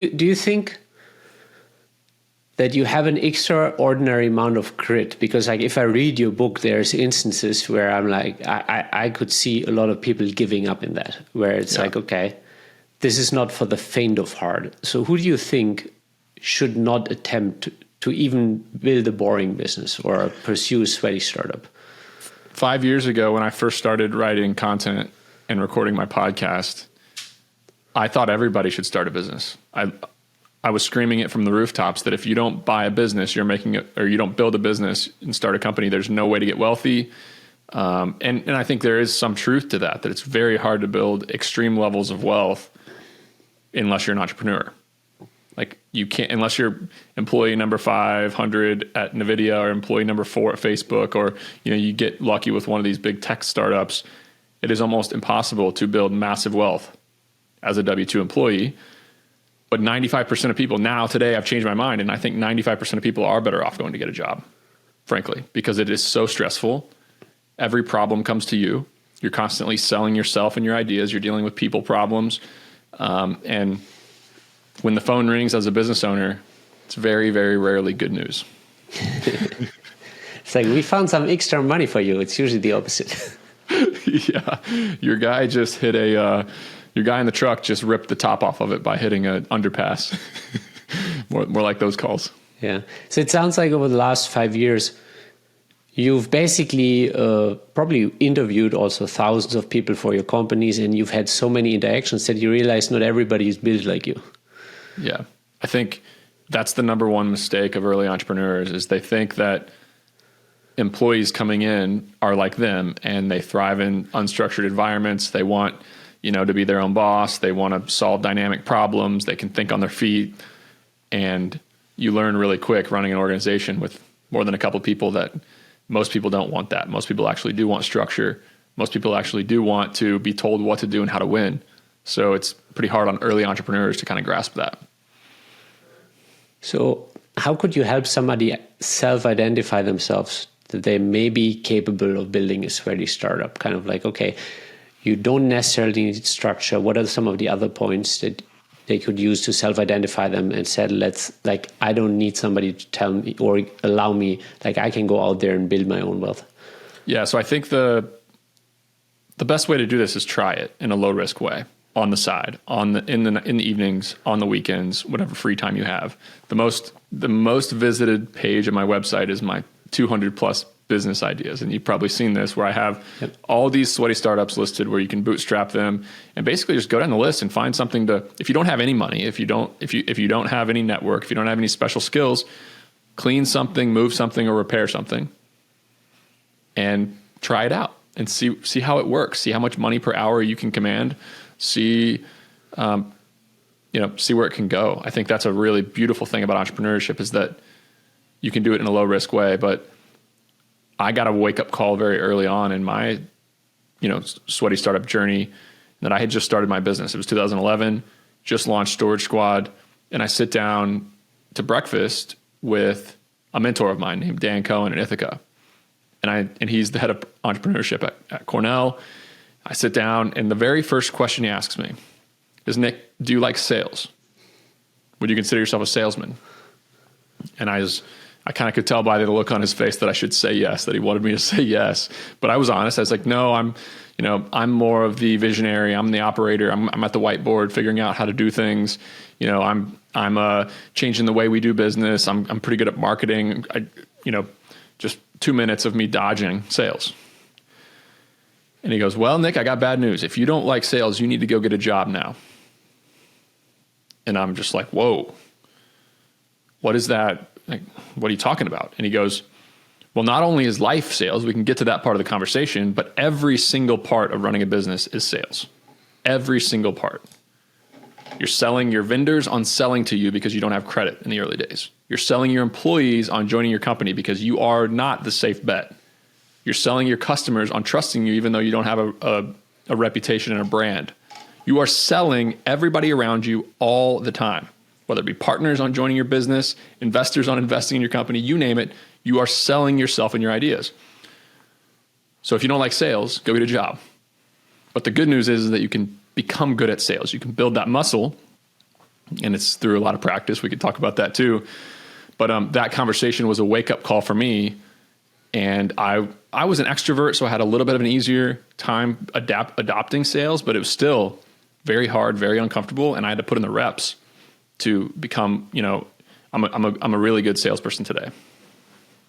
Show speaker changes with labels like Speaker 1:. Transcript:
Speaker 1: Do you think that you have an extraordinary amount of grit? Because like if I read your book, there's instances where I'm like, I could see a lot of people giving up in that, where it's like, okay, this is not for the faint of heart. So who do you think should not attempt to even build a boring business or pursue a sweaty startup?
Speaker 2: 5 years ago, when I first started writing content and recording my podcast, I thought everybody should start a business. I was screaming it from the rooftops that if you don't buy a business, you're making it, or you don't build a business and start a company, there's no way to get wealthy. And I think there is some truth to that it's very hard to build extreme levels of wealth unless you're an entrepreneur. Like you can't, unless you're employee number 500 at NVIDIA or employee number 4 at Facebook, or, you get lucky with one of these big tech startups. It is almost impossible to build massive wealth as a W-2 employee. But 95% of people now today, I've changed my mind. And I think 95% of people are better off going to get a job, frankly, because it is so stressful. Every problem comes to you. You're constantly selling yourself and your ideas. You're dealing with people problems. And when the phone rings as a business owner, it's very, very rarely good news.
Speaker 1: It's like, we found some extra money for you. It's usually the opposite.
Speaker 2: Yeah. Your guy just hit your guy in the truck just ripped the top off of it by hitting an underpass. more like those calls.
Speaker 1: Yeah. So it sounds like over the last 5 years, you've basically probably interviewed also thousands of people for your companies, and you've had so many interactions that you realize not everybody is built like you.
Speaker 2: Yeah. I think that's the number one mistake of early entrepreneurs is they think that employees coming in are like them and they thrive in unstructured environments. They want, to be their own boss. They want to solve dynamic problems. They can think on their feet. And you learn really quick running an organization with more than a couple of people that most people don't want that. Most people actually do want structure. Most people actually do want to be told what to do and how to win. So it's pretty hard on early entrepreneurs to kind of grasp that.
Speaker 1: So how could you help somebody self-identify themselves that they may be capable of building a sweaty startup? Kind of like, okay, you don't necessarily need structure. What are some of the other points that they could use to self-identify them and say, I don't need somebody to tell me or allow me, I can go out there and build my own wealth?
Speaker 2: Yeah. So I think the best way to do this is try it in a low risk way on the side, in the evenings, on the weekends, whatever free time you have. The most visited page of my website is my 200 plus business ideas. And you've probably seen this where I have all these sweaty startups listed where you can bootstrap them and basically just go down the list and find something if you don't have any money, if you don't have any network, if you don't have any special skills, clean something, move something, or repair something and try it out and see how it works. See how much money per hour you can command. See where it can go. I think that's a really beautiful thing about entrepreneurship is that you can do it in a low risk way, but I got a wake up call very early on in my, sweaty startup journey that I had just started my business. It was 2011, just launched Storage Squad. And I sit down to breakfast with a mentor of mine named Dan Cohen in Ithaca. And he's the head of entrepreneurship at Cornell. I sit down and the very first question he asks me is, Nick, do you like sales? Would you consider yourself a salesman? And I kind of could tell by the look on his face that I should say yes, that he wanted me to say yes. But I was honest. I was like, no, I'm more of the visionary. I'm the operator. I'm at the whiteboard figuring out how to do things. I'm changing the way we do business. I'm pretty good at marketing. Just 2 minutes of me dodging sales. And he goes, well, Nick, I got bad news. If you don't like sales, you need to go get a job now. And I'm just like, whoa, what is that? Like, what are you talking about? And he goes, well, not only is life sales, we can get to that part of the conversation, but every single part of running a business is sales. Every single part. You're selling your vendors on selling to you because you don't have credit in the early days. You're selling your employees on joining your company because you are not the safe bet. You're selling your customers on trusting you even though you don't have a reputation and a brand. You are selling everybody around you all the time. Whether it be partners on joining your business, investors on investing in your company, you name it, you are selling yourself and your ideas. So if you don't like sales, go get a job. But the good news is that you can become good at sales. You can build that muscle and it's through a lot of practice. We could talk about that too. But that conversation was a wake up call for me. And I was an extrovert, so I had a little bit of an easier time adopting sales, but it was still very hard, very uncomfortable. And I had to put in the reps to become, I'm a really good salesperson today.